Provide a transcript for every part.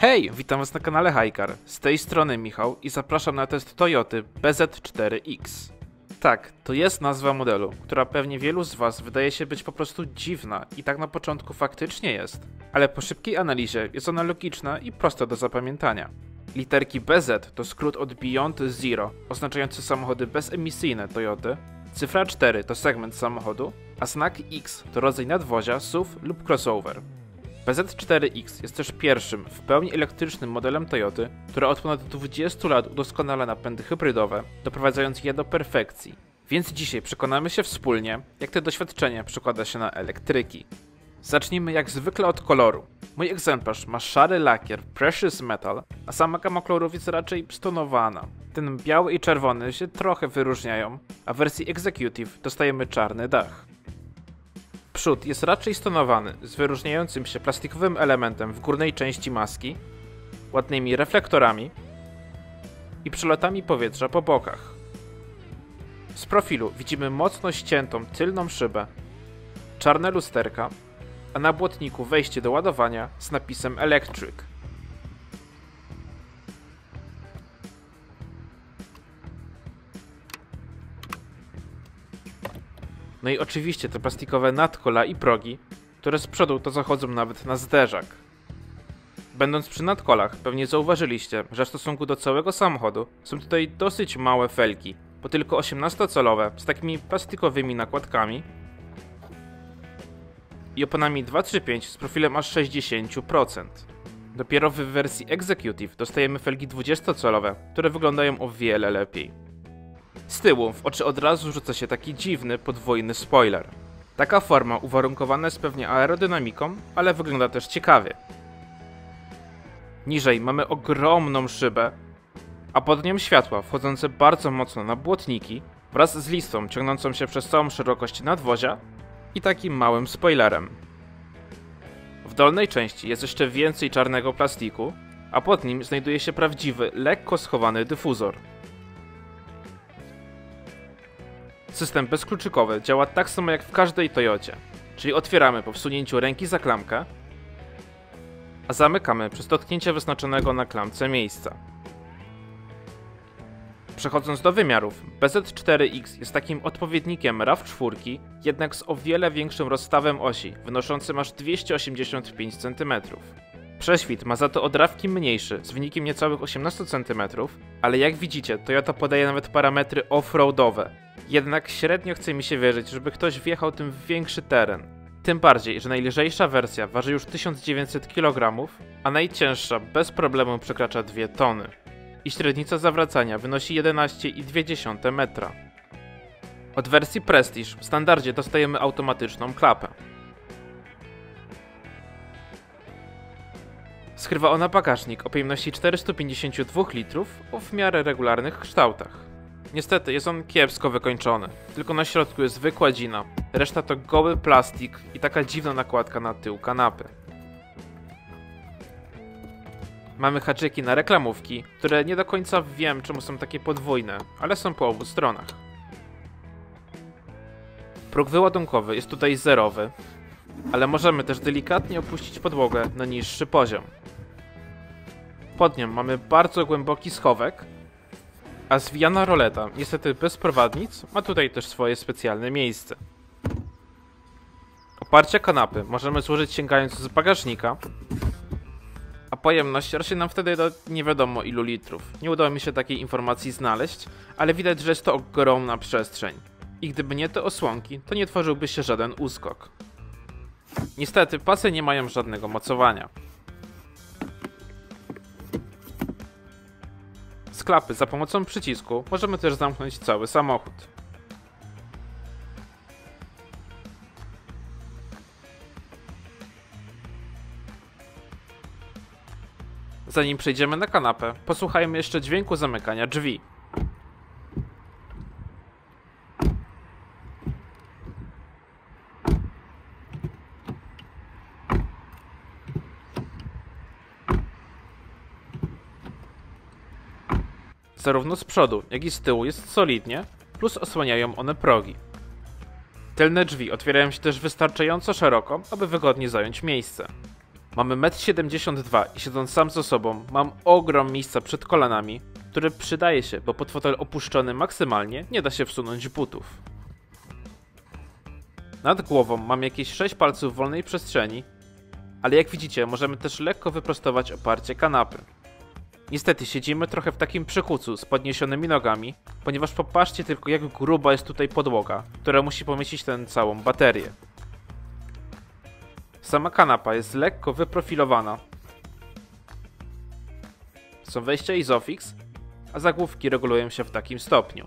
Hej, witam was na kanale Hajkar. Z tej strony Michał i zapraszam na test Toyoty BZ4X. Tak, to jest nazwa modelu, która pewnie wielu z was wydaje się być po prostu dziwna i tak na początku faktycznie jest. Ale po szybkiej analizie jest ona logiczna i prosta do zapamiętania. Literki BZ to skrót od Beyond Zero, oznaczający samochody bezemisyjne Toyoty. Cyfra 4 to segment samochodu, a znak X to rodzaj nadwozia, SUV lub crossover. BZ4X jest też pierwszym w pełni elektrycznym modelem Toyoty, która od ponad 20 lat udoskonala napędy hybrydowe, doprowadzając je do perfekcji. Więc dzisiaj przekonamy się wspólnie, jak to doświadczenie przekłada się na elektryki. Zacznijmy jak zwykle od koloru. Mój egzemplarz ma szary lakier Precious Metal, a sama gama kolorów jest raczej stonowana. Ten biały i czerwony się trochę wyróżniają, a w wersji Executive dostajemy czarny dach. Przód jest raczej stonowany, z wyróżniającym się plastikowym elementem w górnej części maski, ładnymi reflektorami i przelotami powietrza po bokach. Z profilu widzimy mocno ściętą tylną szybę, czarne lusterka, a na błotniku wejście do ładowania z napisem Electric. No i oczywiście te plastikowe nadkola i progi, które z przodu to zachodzą nawet na zderzak. Będąc przy nadkolach, pewnie zauważyliście, że w stosunku do całego samochodu są tutaj dosyć małe felki, bo tylko 18-calowe z takimi plastikowymi nakładkami i oponami 235 z profilem aż 60%. Dopiero w wersji Executive dostajemy felgi 20-calowe, które wyglądają o wiele lepiej. Z tyłu w oczy od razu rzuca się taki dziwny, podwójny spoiler. Taka forma uwarunkowana jest pewnie aerodynamiką, ale wygląda też ciekawie. Niżej mamy ogromną szybę, a pod nią światła wchodzące bardzo mocno na błotniki wraz z listą ciągnącą się przez całą szerokość nadwozia i takim małym spoilerem. W dolnej części jest jeszcze więcej czarnego plastiku, a pod nim znajduje się prawdziwy, lekko schowany dyfuzor. System bezkluczykowy działa tak samo jak w każdej Toyocie, czyli otwieramy po wsunięciu ręki za klamkę, a zamykamy przez dotknięcie wyznaczonego na klamce miejsca. Przechodząc do wymiarów, BZ4X jest takim odpowiednikiem RAV4, jednak z o wiele większym rozstawem osi, wynoszącym aż 285 cm. Prześwit ma za to odrawki mniejszy, z wynikiem niecałych 18 cm, ale jak widzicie, Toyota podaje nawet parametry off-roadowe. Jednak średnio chce mi się wierzyć, żeby ktoś wjechał tym w większy teren. Tym bardziej, że najlżejsza wersja waży już 1900 kg, a najcięższa bez problemu przekracza 2 tony. I średnica zawracania wynosi 11,2 metra. Od wersji Prestige w standardzie dostajemy automatyczną klapę. Skrywa ona bagażnik o pojemności 452 litrów o w miarę regularnych kształtach. Niestety jest on kiepsko wykończony, tylko na środku jest wykładzina, reszta to goły plastik i taka dziwna nakładka na tył kanapy. Mamy haczyki na reklamówki, które nie do końca wiem czemu są takie podwójne, ale są po obu stronach. Próg wyładunkowy jest tutaj zerowy, ale możemy też delikatnie opuścić podłogę na niższy poziom. Pod nią mamy bardzo głęboki schowek, a zwijana roleta, niestety bez prowadnic, ma tutaj też swoje specjalne miejsce. Oparcia kanapy możemy złożyć sięgając z bagażnika, a pojemność rośnie nam wtedy do nie wiadomo ilu litrów. Nie udało mi się takiej informacji znaleźć, ale widać, że jest to ogromna przestrzeń. I gdyby nie te osłonki, to nie tworzyłby się żaden uskok. Niestety pasy nie mają żadnego mocowania. Z klapy za pomocą przycisku możemy też zamknąć cały samochód. Zanim przejdziemy na kanapę, posłuchajmy jeszcze dźwięku zamykania drzwi. Zarówno z przodu, jak i z tyłu jest solidnie, plus osłaniają one progi. Tylne drzwi otwierają się też wystarczająco szeroko, aby wygodnie zająć miejsce. Mamy 1,72 m i siedząc sam ze sobą, mam ogrom miejsca przed kolanami, które przydaje się, bo pod fotel opuszczony maksymalnie nie da się wsunąć butów. Nad głową mam jakieś 6 palców wolnej przestrzeni, ale jak widzicie, możemy też lekko wyprostować oparcie kanapy. Niestety siedzimy trochę w takim przykucu z podniesionymi nogami, ponieważ popatrzcie tylko, jak gruba jest tutaj podłoga, która musi pomieścić tę całą baterię. Sama kanapa jest lekko wyprofilowana. Są wejścia Isofix, a zagłówki regulują się w takim stopniu.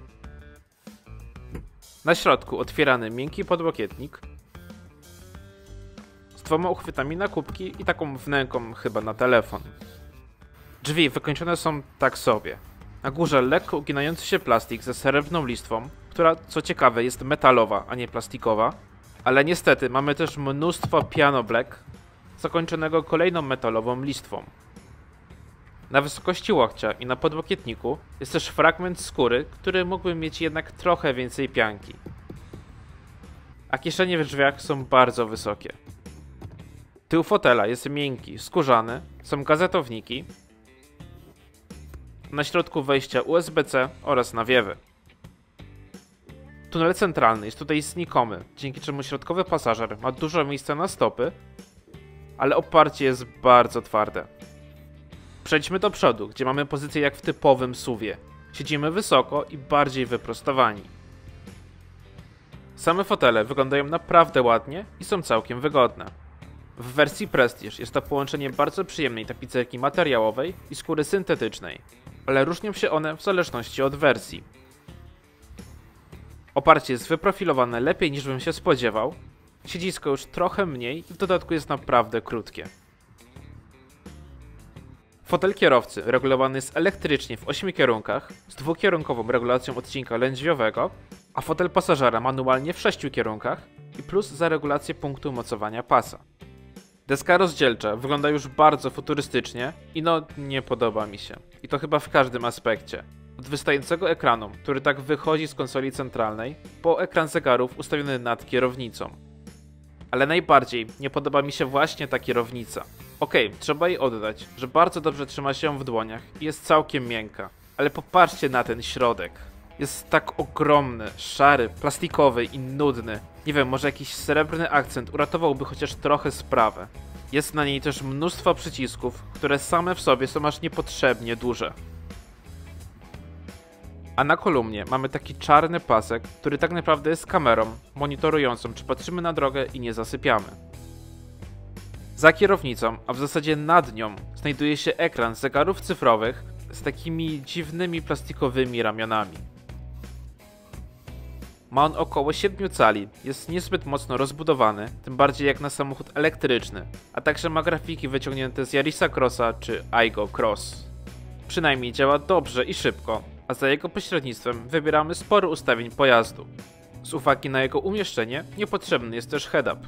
Na środku otwierany miękki podłokietnik z 2 uchwytami na kubki i taką wnęką chyba na telefon. Drzwi wykończone są tak sobie. Na górze lekko uginający się plastik ze srebrną listwą, która co ciekawe jest metalowa, a nie plastikowa, ale niestety mamy też mnóstwo piano black zakończonego kolejną metalową listwą. Na wysokości łokcia i na podłokietniku jest też fragment skóry, który mógłby mieć jednak trochę więcej pianki. A kieszenie w drzwiach są bardzo wysokie. Tył fotela jest miękki, skórzany, są gazetowniki, na środku wejścia USB-C oraz nawiewy. Tunel centralny jest tutaj znikomy, dzięki czemu środkowy pasażer ma dużo miejsca na stopy, ale oparcie jest bardzo twarde. Przejdźmy do przodu, gdzie mamy pozycję jak w typowym SUV-ie. Siedzimy wysoko i bardziej wyprostowani. Same fotele wyglądają naprawdę ładnie i są całkiem wygodne. W wersji Prestige jest to połączenie bardzo przyjemnej tapicerki materiałowej i skóry syntetycznej, ale różnią się one w zależności od wersji. Oparcie jest wyprofilowane lepiej niż bym się spodziewał, siedzisko już trochę mniej i w dodatku jest naprawdę krótkie. Fotel kierowcy regulowany jest elektrycznie w 8 kierunkach z dwukierunkową regulacją odcinka lędźwiowego, a fotel pasażera manualnie w 6 kierunkach i plus za regulację punktu mocowania pasa. Deska rozdzielcza wygląda już bardzo futurystycznie i no nie podoba mi się. I to chyba w każdym aspekcie. Od wystającego ekranu, który tak wychodzi z konsoli centralnej, po ekran zegarów ustawiony nad kierownicą. Ale najbardziej nie podoba mi się właśnie ta kierownica. Okej, trzeba jej oddać, że bardzo dobrze trzyma się w dłoniach i jest całkiem miękka. Ale popatrzcie na ten środek. Jest tak ogromny, szary, plastikowy i nudny. Nie wiem, może jakiś srebrny akcent uratowałby chociaż trochę sprawę. Jest na niej też mnóstwo przycisków, które same w sobie są aż niepotrzebnie duże. A na kolumnie mamy taki czarny pasek, który tak naprawdę jest kamerą monitorującą, czy patrzymy na drogę i nie zasypiamy. Za kierownicą, a w zasadzie nad nią, znajduje się ekran zegarów cyfrowych z takimi dziwnymi plastikowymi ramionami. Ma on około 7 cali, jest niezbyt mocno rozbudowany, tym bardziej jak na samochód elektryczny, a także ma grafiki wyciągnięte z Yarisa Crossa czy Aygo Cross. Przynajmniej działa dobrze i szybko, a za jego pośrednictwem wybieramy sporo ustawień pojazdu. Z uwagi na jego umieszczenie niepotrzebny jest też head-up.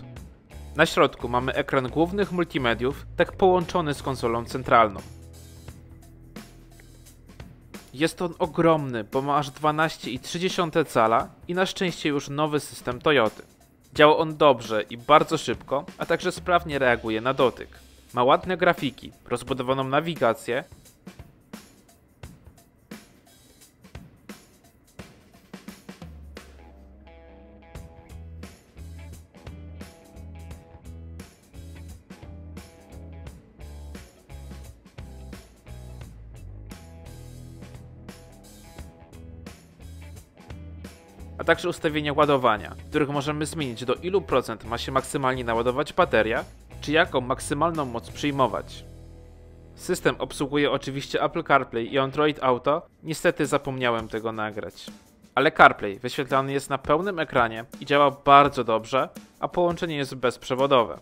Na środku mamy ekran głównych multimediów, tak połączony z konsolą centralną. Jest on ogromny, bo ma aż 12,3 cala i na szczęście już nowy system Toyoty. Działa on dobrze i bardzo szybko, a także sprawnie reaguje na dotyk. Ma ładne grafiki, rozbudowaną nawigację, a także ustawienia ładowania, w których możemy zmienić, do ilu procent ma się maksymalnie naładować bateria, czy jaką maksymalną moc przyjmować. System obsługuje oczywiście Apple CarPlay i Android Auto, niestety zapomniałem tego nagrać. Ale CarPlay wyświetlany jest na pełnym ekranie i działa bardzo dobrze, a połączenie jest bezprzewodowe.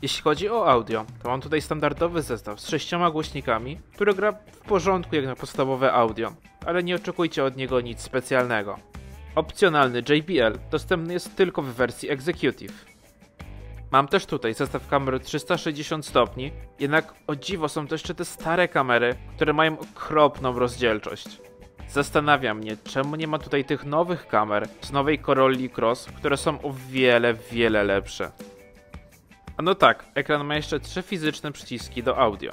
Jeśli chodzi o audio, to mam tutaj standardowy zestaw z 6 głośnikami, który gra w porządku jak na podstawowe audio, ale nie oczekujcie od niego nic specjalnego. Opcjonalny JBL dostępny jest tylko w wersji Executive. Mam też tutaj zestaw kamer 360 stopni, jednak o dziwo są to jeszcze te stare kamery, które mają okropną rozdzielczość. Zastanawia mnie, czemu nie ma tutaj tych nowych kamer z nowej Corolli Cross, które są o wiele lepsze. A no tak, ekran ma jeszcze 3 fizyczne przyciski do audio.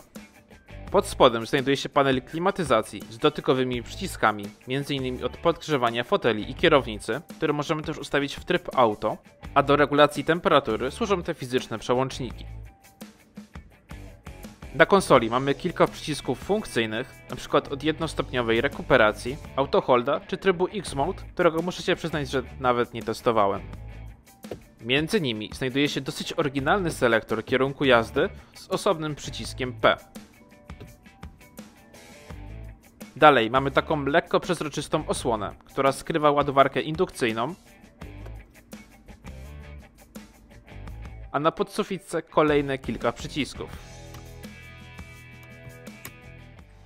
Pod spodem znajduje się panel klimatyzacji z dotykowymi przyciskami, m.in. od podgrzewania foteli i kierownicy, które możemy też ustawić w tryb auto, a do regulacji temperatury służą te fizyczne przełączniki. Na konsoli mamy kilka przycisków funkcyjnych, np. od jednostopniowej rekuperacji, autoholda czy trybu X-Mode, którego muszę się przyznać, że nawet nie testowałem. Między nimi znajduje się dosyć oryginalny selektor kierunku jazdy z osobnym przyciskiem P. Dalej mamy taką lekko przezroczystą osłonę, która skrywa ładowarkę indukcyjną, a na podsufitce kolejne kilka przycisków.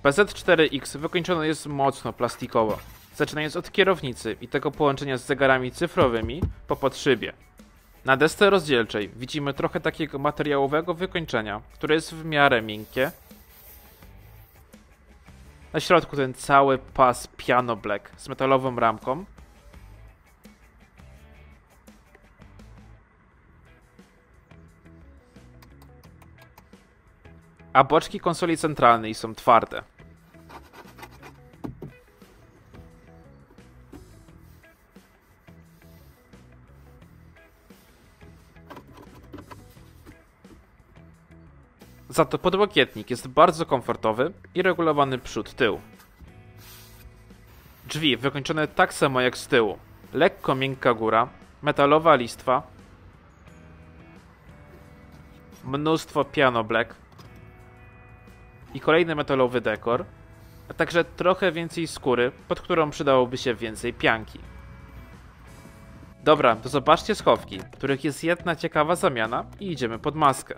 PZ4X wykończony jest mocno plastikowo, zaczynając od kierownicy i tego połączenia z zegarami cyfrowymi po podszybie. Na desce rozdzielczej widzimy trochę takiego materiałowego wykończenia, które jest w miarę miękkie. Na środku ten cały pas Piano Black z metalową ramką. A boczki konsoli centralnej są twarde. Za to podłokietnik jest bardzo komfortowy i regulowany przód-tył. Drzwi wykończone tak samo jak z tyłu. Lekko miękka góra, metalowa listwa, mnóstwo Piano Black i kolejny metalowy dekor, a także trochę więcej skóry, pod którą przydałoby się więcej pianki. Dobra, to zobaczcie schowki, których jest jedna ciekawa zamiana i idziemy pod maskę.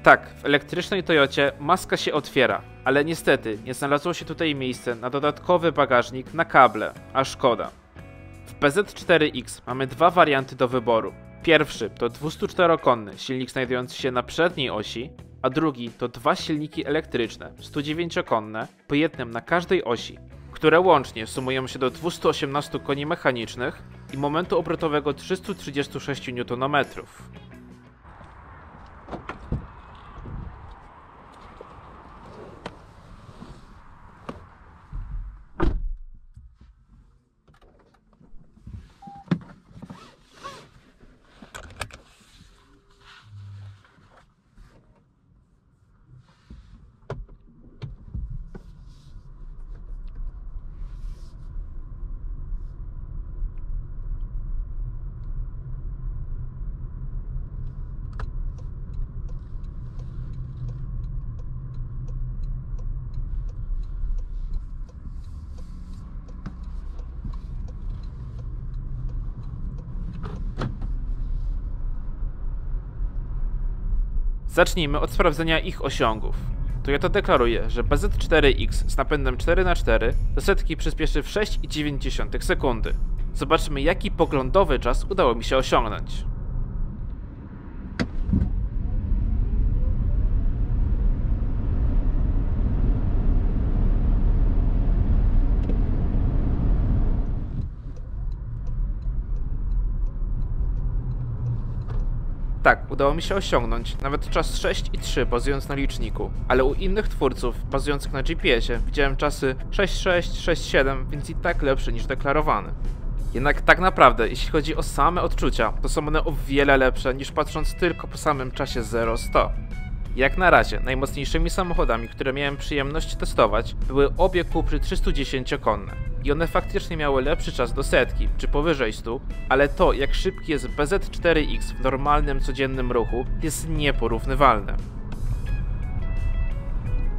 Tak, w elektrycznej Toyocie maska się otwiera, ale niestety nie znalazło się tutaj miejsce na dodatkowy bagażnik na kable, a szkoda. W PZ4X mamy dwa warianty do wyboru. Pierwszy to 204-konny silnik znajdujący się na przedniej osi, a drugi to dwa silniki elektryczne 109-konne, po jednym na każdej osi, które łącznie sumują się do 218 koni mechanicznych i momentu obrotowego 336 Nm. Zacznijmy od sprawdzenia ich osiągów. Toyota deklaruje, że PZ4X z napędem 4x4 do setki przyspieszy w 6,9 sekundy. Zobaczmy, jaki poglądowy czas udało mi się osiągnąć. Tak, udało mi się osiągnąć nawet czas 6,3 bazując na liczniku, ale u innych twórców bazujących na GPS-ie widziałem czasy 6,6, 6,7, więc i tak lepsze niż deklarowany. Jednak tak naprawdę, jeśli chodzi o same odczucia, to są one o wiele lepsze niż patrząc tylko po samym czasie 0-100. Jak na razie, najmocniejszymi samochodami, które miałem przyjemność testować, były obie Cupry 310-konne. I one faktycznie miały lepszy czas do setki, czy powyżej 100, ale to, jak szybki jest PZ4X w normalnym, codziennym ruchu, jest nieporównywalne.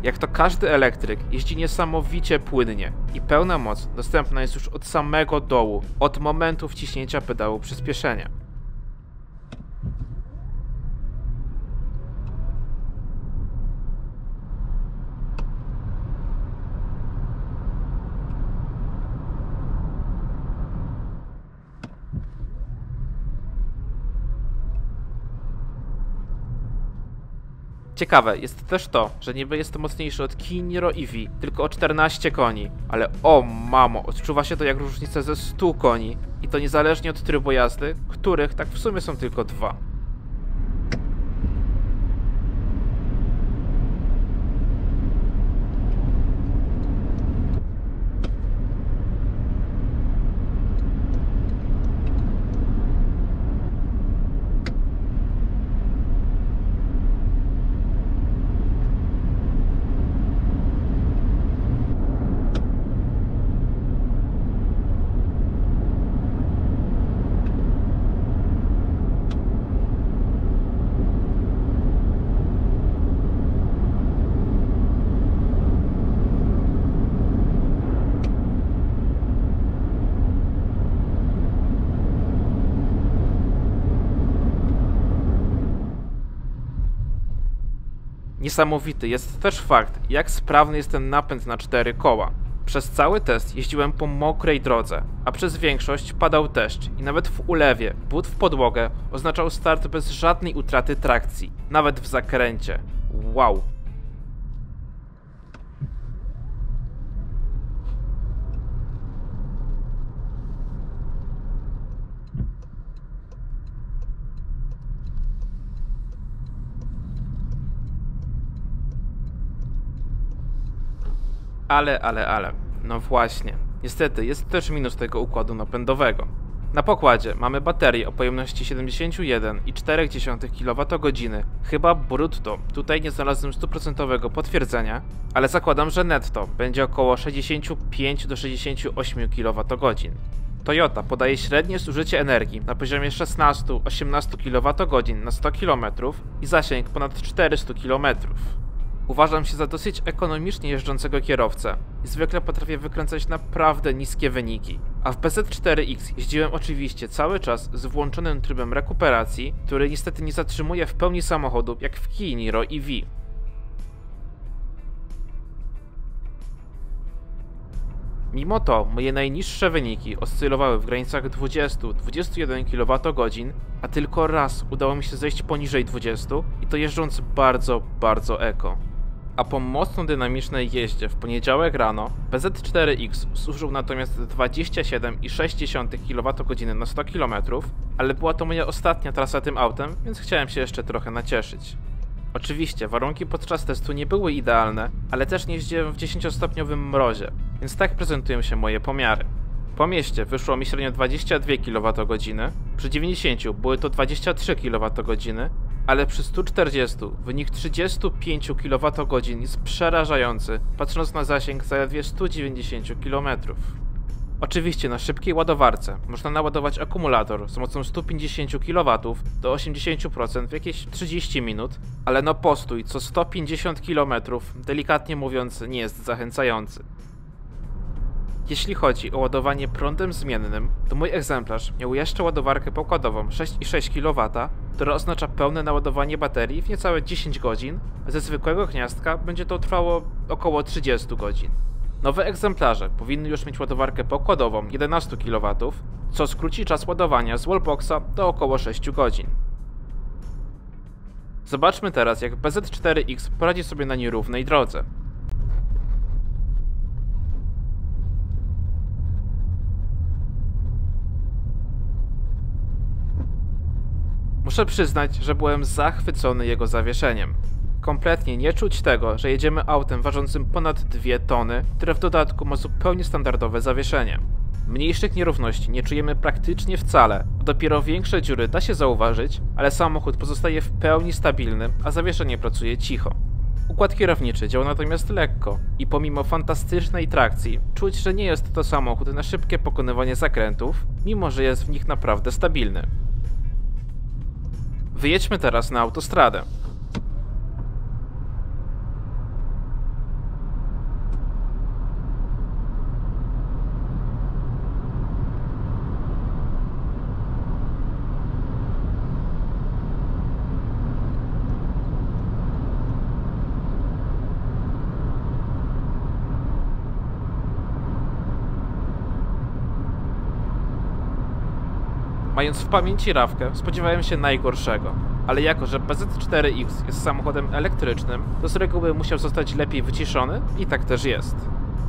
Jak to każdy elektryk, jeździ niesamowicie płynnie i pełna moc dostępna jest już od samego dołu, od momentu wciśnięcia pedału przyspieszenia. Ciekawe jest też to, że niby jest to mocniejszy od Kia Niro EV, tylko o 14 koni, ale o mamo, odczuwa się to jak różnicę ze 100 koni i to niezależnie od trybu jazdy, których tak w sumie są tylko 2. Niesamowity jest też fakt, jak sprawny jest ten napęd na 4 koła. Przez cały test jeździłem po mokrej drodze, a przez większość padał deszcz i nawet w ulewie but w podłogę oznaczał start bez żadnej utraty trakcji, nawet w zakręcie. Wow! Ale. No właśnie. Niestety, jest też minus tego układu napędowego. Na pokładzie mamy baterię o pojemności 71,4 kWh, chyba brutto. Tutaj nie znalazłem 100% potwierdzenia, ale zakładam, że netto będzie około 65 do 68 kWh. Toyota podaje średnie zużycie energii na poziomie 16-18 kWh na 100 km i zasięg ponad 400 km. Uważam się za dosyć ekonomicznie jeżdżącego kierowcę i zwykle potrafię wykręcać naprawdę niskie wyniki. A w BZ4X jeździłem oczywiście cały czas z włączonym trybem rekuperacji, który niestety nie zatrzymuje w pełni samochodu jak w Kia Niro EV. Mimo to moje najniższe wyniki oscylowały w granicach 20-21 kWh, a tylko raz udało mi się zejść poniżej 20 i to jeżdżąc bardzo eko. A po mocno dynamicznej jeździe w poniedziałek rano BZ4X zużył natomiast 27,6 kWh na 100 km, ale była to moja ostatnia trasa tym autem, więc chciałem się jeszcze trochę nacieszyć. Oczywiście warunki podczas testu nie były idealne, ale też nie jeździłem w 10-stopniowym mrozie, więc tak prezentują się moje pomiary. Po mieście wyszło mi średnio 22 kWh, przy 90 były to 23 kWh, ale przy 140 wynik 35 kWh jest przerażający, patrząc na zasięg zaledwie 190 km. Oczywiście na szybkiej ładowarce można naładować akumulator z mocą 150 kW do 80% w jakieś 30 minut, ale no postój co 150 km, delikatnie mówiąc, nie jest zachęcający. Jeśli chodzi o ładowanie prądem zmiennym, to mój egzemplarz miał jeszcze ładowarkę pokładową 6,6 kW, która oznacza pełne naładowanie baterii w niecałe 10 godzin, a ze zwykłego gniazdka będzie to trwało około 30 godzin. Nowe egzemplarze powinny już mieć ładowarkę pokładową 11 kW, co skróci czas ładowania z wallboxa do około 6 godzin. Zobaczmy teraz, jak BZ4X poradzi sobie na nierównej drodze. Muszę przyznać, że byłem zachwycony jego zawieszeniem. Kompletnie nie czuć tego, że jedziemy autem ważącym ponad 2 tony, które w dodatku ma zupełnie standardowe zawieszenie. Mniejszych nierówności nie czujemy praktycznie wcale, a dopiero większe dziury da się zauważyć, ale samochód pozostaje w pełni stabilny, a zawieszenie pracuje cicho. Układ kierowniczy działa natomiast lekko i pomimo fantastycznej trakcji czuć, że nie jest to samochód na szybkie pokonywanie zakrętów, mimo że jest w nich naprawdę stabilny. Wyjedźmy teraz na autostradę. Mając w pamięci Rawkę, spodziewałem się najgorszego. Ale jako, że BZ4X jest samochodem elektrycznym, to z reguły musiał zostać lepiej wyciszony i tak też jest.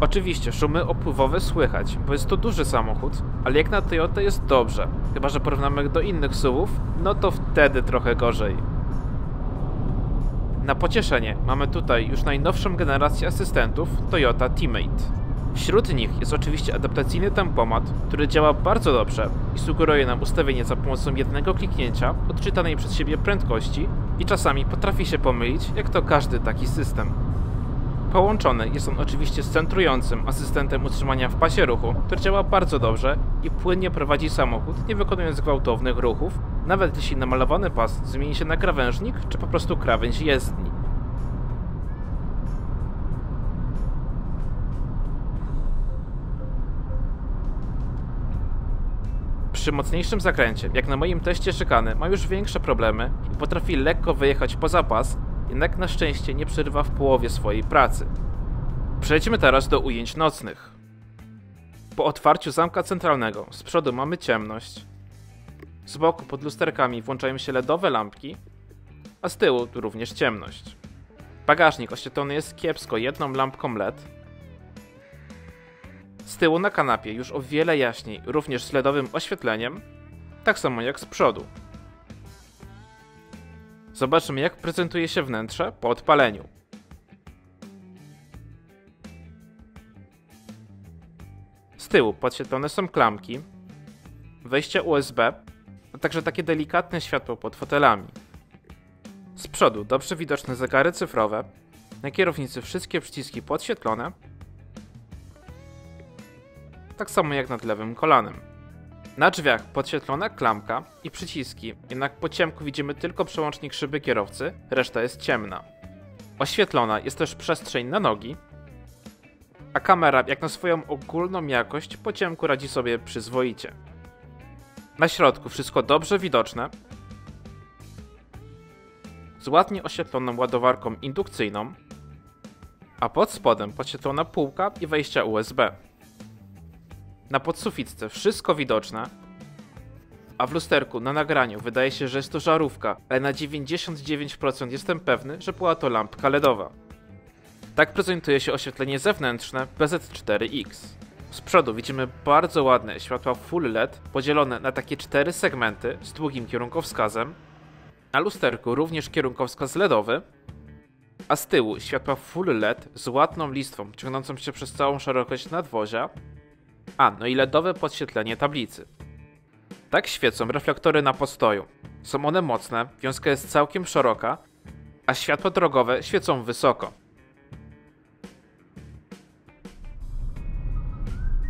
Oczywiście szumy opływowe słychać, bo jest to duży samochód, ale jak na Toyotę jest dobrze. Chyba że porównamy do innych SUV-ów, no to wtedy trochę gorzej. Na pocieszenie mamy tutaj już najnowszą generację asystentów Toyota Teammate. Wśród nich jest oczywiście adaptacyjny tempomat, który działa bardzo dobrze i sugeruje nam ustawienie za pomocą jednego kliknięcia odczytanej przez siebie prędkości i czasami potrafi się pomylić, jak to każdy taki system. Połączony jest on oczywiście z centrującym asystentem utrzymania w pasie ruchu, który działa bardzo dobrze i płynnie prowadzi samochód, nie wykonując gwałtownych ruchów, nawet jeśli namalowany pas zmieni się na krawężnik czy po prostu krawędź jezdni. Przy mocniejszym zakręcie, jak na moim teście szykany, ma już większe problemy i potrafi lekko wyjechać poza pas, jednak na szczęście nie przerywa w połowie swojej pracy. Przejdźmy teraz do ujęć nocnych. Po otwarciu zamka centralnego z przodu mamy ciemność, z boku pod lusterkami włączają się LEDowe lampki, a z tyłu również ciemność. Bagażnik oświetlony jest kiepsko jedną lampką LED. Z tyłu na kanapie już o wiele jaśniej, również z LEDowym oświetleniem, tak samo jak z przodu. Zobaczymy, jak prezentuje się wnętrze po odpaleniu. Z tyłu podświetlone są klamki, wejście USB, a także takie delikatne światło pod fotelami. Z przodu dobrze widoczne zegary cyfrowe, na kierownicy wszystkie przyciski podświetlone, tak samo jak nad lewym kolanem. Na drzwiach podświetlona klamka i przyciski, jednak po ciemku widzimy tylko przełącznik szyby kierowcy, reszta jest ciemna. Oświetlona jest też przestrzeń na nogi, a kamera jak na swoją ogólną jakość po ciemku radzi sobie przyzwoicie. Na środku wszystko dobrze widoczne, z ładnie oświetloną ładowarką indukcyjną, a pod spodem podświetlona półka i wejścia USB. Na podsufitce wszystko widoczne, a w lusterku na nagraniu wydaje się, że jest to żarówka, ale na 99% jestem pewny, że była to lampka LEDowa. Tak prezentuje się oświetlenie zewnętrzne BZ4X. Z przodu widzimy bardzo ładne światła full LED podzielone na takie 4 segmenty z długim kierunkowskazem. Na lusterku również kierunkowskaz LEDowy, a z tyłu światła full LED z ładną listwą ciągnącą się przez całą szerokość nadwozia, no i LEDowe podświetlenie tablicy. Tak świecą reflektory na postoju. Są one mocne, wiązka jest całkiem szeroka, a światła drogowe świecą wysoko.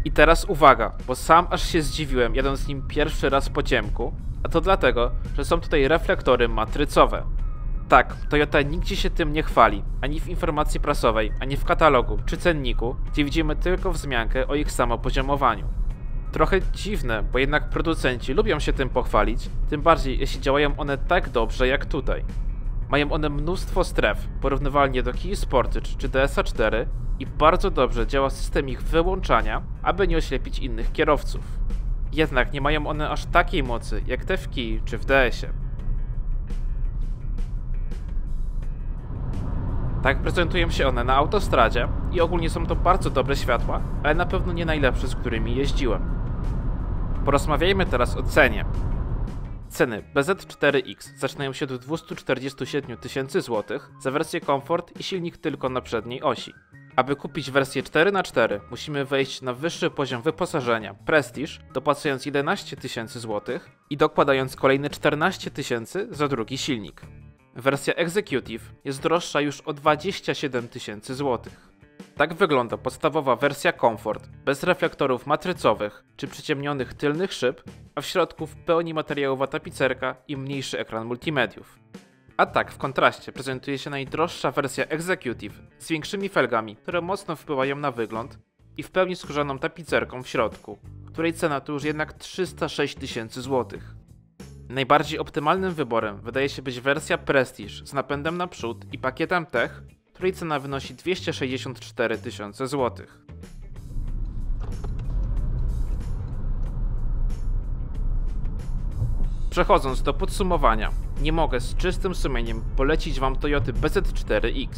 I teraz uwaga, bo sam aż się zdziwiłem jadąc nim pierwszy raz po ciemku, a to dlatego, że są tutaj reflektory matrycowe. Tak, Toyota nigdzie się tym nie chwali, ani w informacji prasowej, ani w katalogu czy cenniku, gdzie widzimy tylko wzmiankę o ich samopoziomowaniu. Trochę dziwne, bo jednak producenci lubią się tym pochwalić, tym bardziej jeśli działają one tak dobrze jak tutaj. Mają one mnóstwo stref, porównywalnie do Kia Sportage czy DSA4 i bardzo dobrze działa system ich wyłączania, aby nie oślepić innych kierowców. Jednak nie mają one aż takiej mocy jak te w Kii czy w DS-ie. Tak prezentują się one na autostradzie i ogólnie są to bardzo dobre światła, ale na pewno nie najlepsze, z którymi jeździłem. Porozmawiajmy teraz o cenie. Ceny BZ4X zaczynają się od 247 000 złotych za wersję Comfort i silnik tylko na przedniej osi. Aby kupić wersję 4x4 musimy wejść na wyższy poziom wyposażenia Prestige, dopłacając 11 000 złotych i dokładając kolejne 14 000 za drugi silnik. Wersja Executive jest droższa już o 27 000 złotych. Tak wygląda podstawowa wersja Comfort, bez reflektorów matrycowych czy przyciemnionych tylnych szyb, a w środku w pełni materiałowa tapicerka i mniejszy ekran multimediów. A tak w kontraście prezentuje się najdroższa wersja Executive z większymi felgami, które mocno wpływają na wygląd i w pełni skórzaną tapicerką w środku, której cena to już jednak 306 000 złotych. Najbardziej optymalnym wyborem wydaje się być wersja Prestige z napędem naprzód i pakietem Tech, której cena wynosi 264 000 złotych. Przechodząc do podsumowania, nie mogę z czystym sumieniem polecić wam Toyoty BZ4X.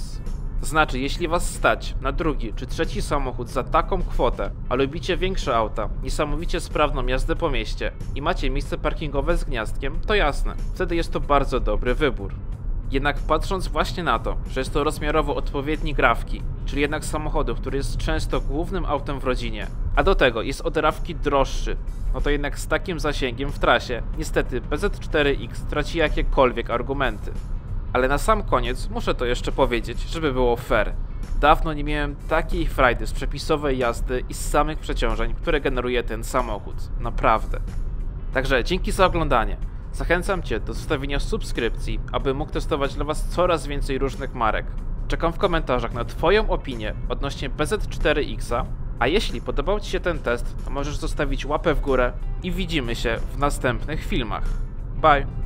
Znaczy, jeśli was stać na drugi czy trzeci samochód za taką kwotę, a lubicie większe auta, niesamowicie sprawną jazdę po mieście i macie miejsce parkingowe z gniazdkiem, to jasne, wtedy jest to bardzo dobry wybór. Jednak patrząc właśnie na to, że jest to rozmiarowo odpowiedni Gravki, czyli jednak samochodu, który jest często głównym autem w rodzinie, a do tego jest od Rawki droższy, no to jednak z takim zasięgiem w trasie, niestety BZ4X traci jakiekolwiek argumenty. Ale na sam koniec muszę to jeszcze powiedzieć, żeby było fair. Dawno nie miałem takiej frajdy z przepisowej jazdy i z samych przeciążeń, które generuje ten samochód. Naprawdę. Także dzięki za oglądanie. Zachęcam Cię do zostawienia subskrypcji, aby mógł testować dla Was coraz więcej różnych marek. Czekam w komentarzach na Twoją opinię odnośnie BZ4X, a jeśli podobał Ci się ten test, to możesz zostawić łapę w górę i widzimy się w następnych filmach. Bye!